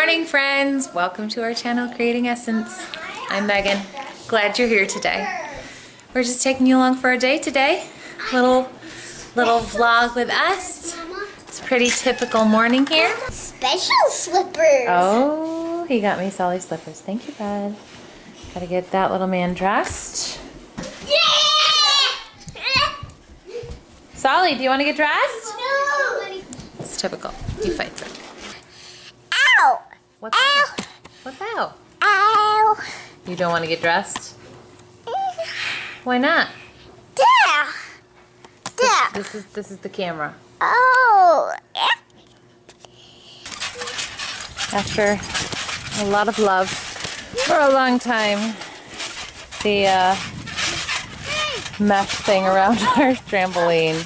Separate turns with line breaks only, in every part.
morning, friends. Welcome to our channel, Creating Essence. I'm Megan. Glad you're here today. We're just taking you along for a day today. Little vlog with us. It's a pretty typical morning here.
Special slippers.
Oh, he got me Solly's slippers. Thank you, bud. Gotta get that little man dressed. Solly, do you want to get dressed?
No.
It's typical. He fights it.
Ow.
What's
Ow.
out? What's out?
Ow.
You don't want to get dressed? Why not?
There. There.
This is the camera.
Oh.
After a lot of love for a long time, the mesh thing around our trampoline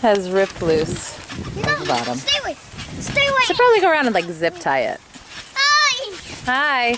has ripped loose at the bottom.
Stay away. Stay away.
Should probably go around and like zip tie it.
Hi.
Hi.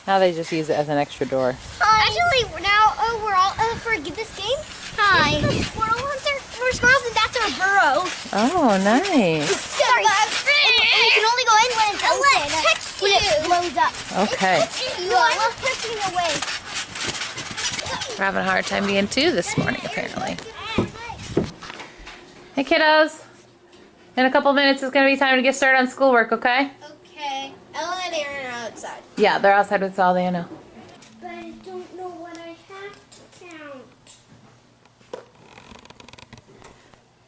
Now they just use it as an extra door.
Actually, now we're all for this game. Hi. This is the squirrel hunter. We're squirrels, and that's our burrow.
Oh, nice.
Sorry. And you can only go in when it's open. When it blows up.
Okay.
You are pushing away.
We're having a hard time being two this morning, apparently. Hey, kiddos. In a couple minutes, it's going to be time to get started on schoolwork, okay?
Okay. Ella and Aaron are outside.
Yeah, they're outside with all they know.
But I don't know what I have to count.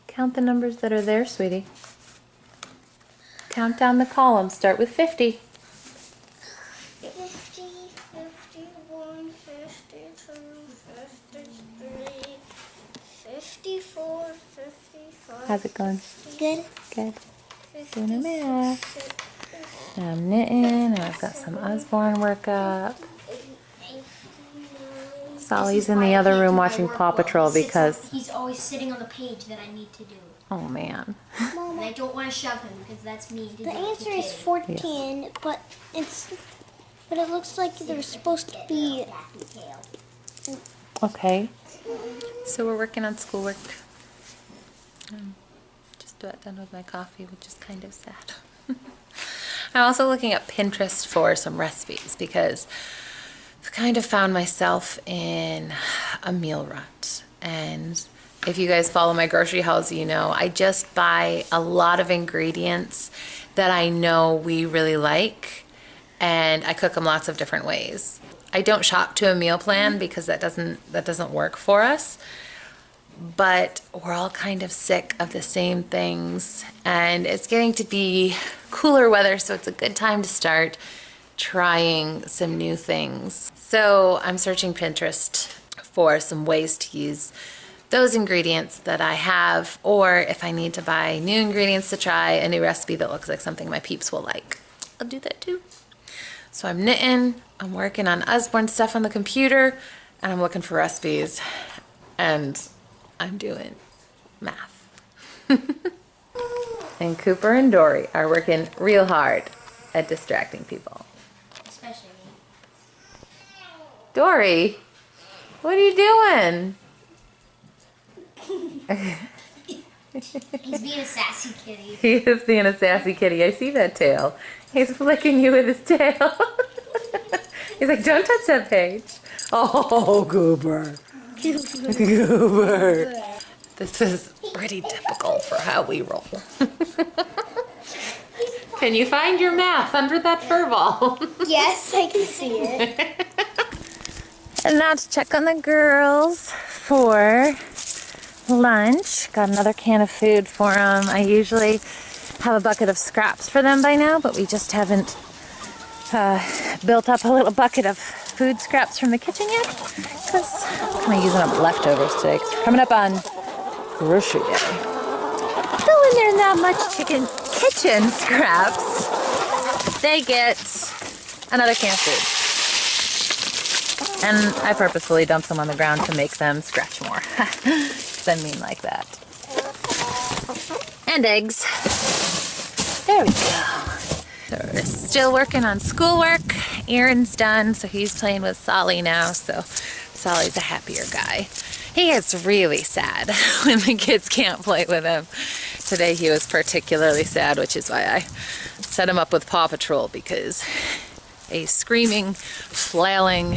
Count the numbers that are there, sweetie. Count down the columns. Start with 50.
50, 51, 52, 53, 54, 55.
How's it going?
Good.
Good. Doing a math. And I'm knitting, and I've got some Osborne work up. Solly's in the other room watching Paw Patrol because...
He's always sitting on the page that I need to do.
Oh, man.
And I don't want to shove him because that's mean to do
The
to
answer is
kids.
14, but it looks like there's supposed to be.
Okay. So we're working on schoolwork. Just about done with my coffee, which is kind of sad. I'm also looking at Pinterest for some recipes because I've kind of found myself in a meal rut. And if you guys follow my grocery hauls, you know I just buy a lot of ingredients that I know we really like, and I cook them lots of different ways. I don't shop to a meal plan because that doesn't work for us. But we're all kind of sick of the same things, and it's getting to be cooler weather, so it's a good time to start trying some new things. So I'm searching Pinterest for some ways to use those ingredients that I have, or if I need to buy new ingredients to try a new recipe that looks like something my peeps will like, I'll do that too. So I'm knitting, I'm working on Osborne stuff on the computer, and I'm looking for recipes, and I'm doing math. And Cooper and Dory are working real hard at distracting people.
Especially me.
Dory, what are you doing?
He's being a sassy kitty.
He is being a sassy kitty. I see that tail. He's flicking you with his tail. He's like, don't touch that page. Oh, Cooper. Cooper. This is pretty typical for how we roll. Can you find your math under that fur ball?
Yes, I can see it.
And now to check on the girls for lunch. Got another can of food for them. I usually have a bucket of scraps for them by now, but we just haven't built up a little bucket of food scraps from the kitchen yet, because I'm kind of using up leftovers today, because we're coming up on grocery day. So when there's not much kitchen scraps, they get another can of food. And I purposefully dump them on the ground to make them scratch more. I mean like that. And eggs. There we go. So we're still working on schoolwork. Aaron's done, so he's playing with Solly now, so Solly's a happier guy. He gets really sad when the kids can't play with him. Today he was particularly sad, which is why I set him up with Paw Patrol because a screaming, flailing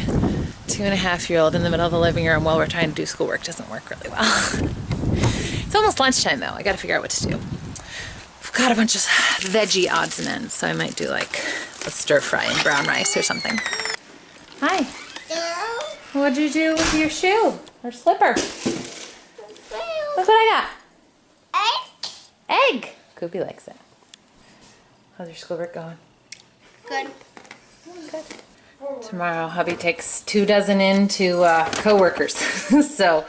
2.5-year-old in the middle of the living room while we're trying to do schoolwork doesn't work really well. It's almost lunchtime though. I gotta figure out what to do. I've got a bunch of veggie odds and ends, so I might do like a stir fry and brown rice or something. Hi. What'd you do with your shoe or slipper? Look what I got. Egg. Koopy likes it. How's your schoolwork going?
Good.
Good. Tomorrow, hubby takes 2 dozen in to co-workers. So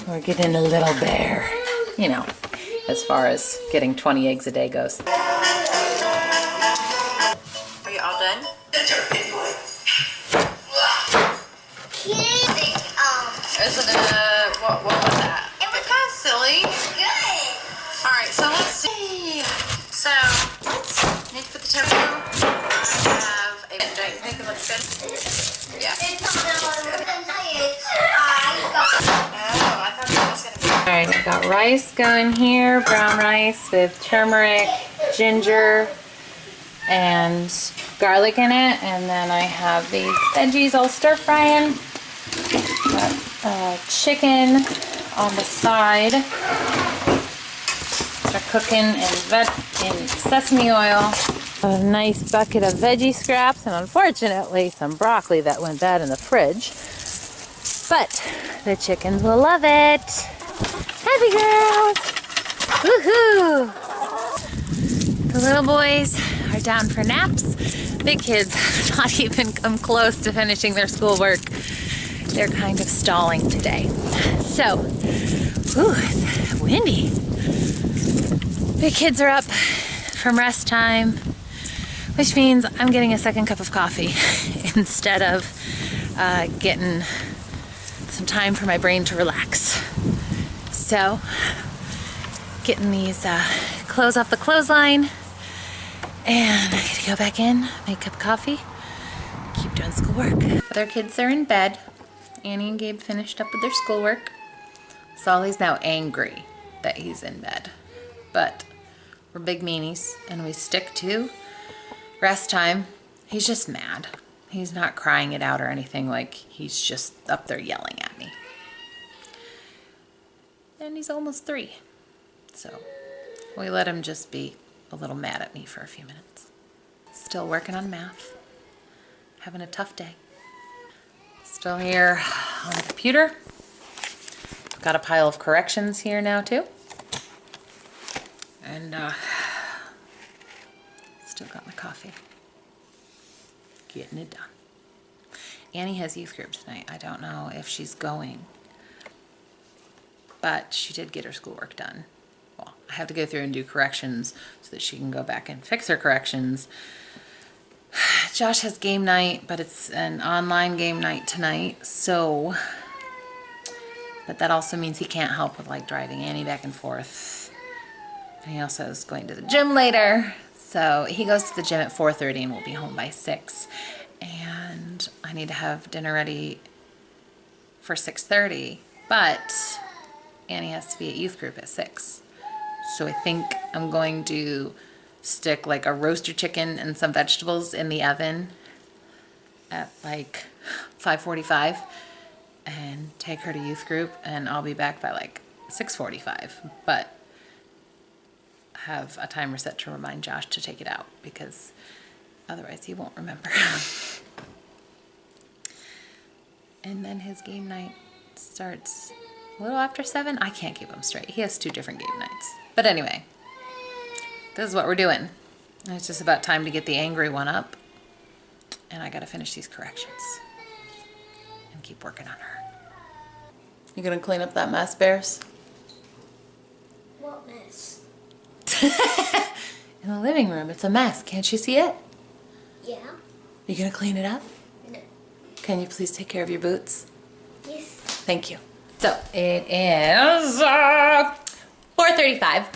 we're getting a little bare, you know, as far as getting 20 eggs a day goes.
Are you all done? Isn't it, what was that? It was kind of silly.
Good.
All right, so let's see. So let's need to put the tofu. I have a, don't you think it looks good? Yeah. Oh, I thought that was going to be.
All right, I've got rice going here, brown rice with turmeric, ginger, and garlic in it. And then I have these veggies all stir frying. Got chicken on the side. They're cooking in sesame oil. A nice bucket of veggie scraps, and unfortunately some broccoli that went bad in the fridge. But the chickens will love it. Happy girls! Woohoo! The little boys are down for naps. Big kids have not even come close to finishing their schoolwork. They're kind of stalling today. So, ooh, it's windy. Big kids are up from rest time, which means I'm getting a second cup of coffee instead of getting some time for my brain to relax. So, getting these clothes off the clothesline, and I gotta go back in, make a cup of coffee, keep doing schoolwork. Other kids are in bed. Annie and Gabe finished up with their schoolwork. Solly's now angry that he's in bed, but we're big meanies and we stick to rest time. He's just mad. He's not crying it out or anything, like he's just up there yelling at me. And he's almost 3, so we let him just be a little mad at me for a few minutes. Still working on math, having a tough day. Still here on the computer. I've got a pile of corrections here now too. And still got my coffee. Getting it done. Annie has youth group tonight. I don't know if she's going, but she did get her schoolwork done. Well, I have to go through and do corrections so that she can go back and fix her corrections. Josh has game night, but it's an online game night tonight, so, but that also means he can't help with like driving Annie back and forth. And he also is going to the gym later, so he goes to the gym at 4:30 and will be home by 6. And I need to have dinner ready for 6:30, but Annie has to be at youth group at 6. So I think I'm going to stick like a roasted chicken and some vegetables in the oven at like 5:45 and take her to youth group, and I'll be back by like 6:45, but have a timer set to remind Josh to take it out because otherwise he won't remember. And then his game night starts a little after 7. I can't keep him straight. He has 2 different game nights. But anyway, this is what we're doing. And it's just about time to get the angry one up. And I gotta finish these corrections. And keep working on her. You gonna clean up that mess, Bears?
What mess?
In the living room, it's a mess. Can't you see it?
Yeah.
You gonna clean it up?
No.
Can you please take care of your boots?
Yes.
Thank you. So it is 4:35.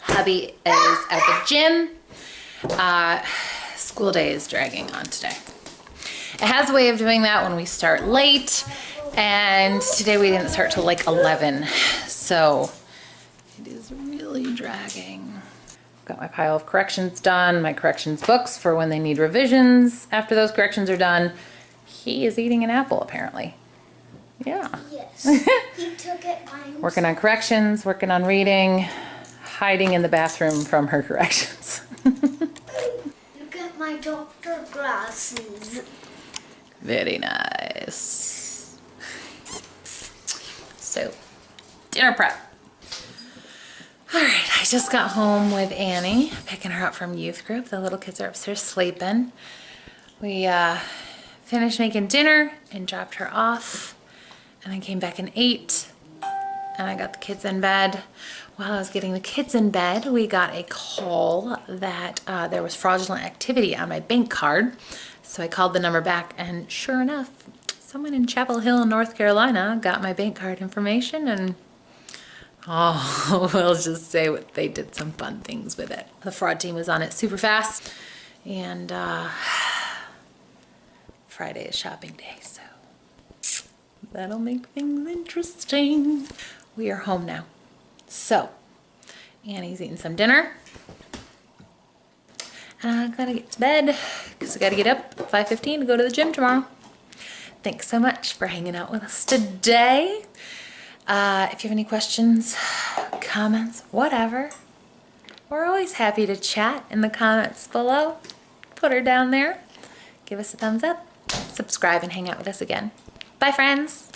Hubby is at the gym. School day is dragging on today. It has a way of doing that when we start late, and today we didn't start till like 11, so it is really dragging. Got my pile of corrections done, my corrections books for when they need revisions. After those corrections are done, he is eating an apple apparently. Yeah.
Yes. He took it by himself.
Working on corrections, working on reading, hiding in the bathroom from her corrections.
Look at my doctor glasses.
Very nice. So, dinner prep. All right, I just got home with Annie, picking her up from youth group. The little kids are upstairs sleeping. We finished making dinner and dropped her off, and I came back and ate, and I got the kids in bed. While I was getting the kids in bed, we got a call that there was fraudulent activity on my bank card. So I called the number back, and sure enough, someone in Chapel Hill, North Carolina got my bank card information, and oh, we'll just say they did some fun things with it. The fraud team was on it super fast, and Friday is shopping day, so that'll make things interesting. We are home now. So, Annie's eating some dinner. And I gotta get to bed because I gotta get up at 5:15 to go to the gym tomorrow. Thanks so much for hanging out with us today. If you have any questions, comments, whatever, we're always happy to chat in the comments below. Put her down there. Give us a thumbs up. Subscribe and hang out with us again. Bye, friends.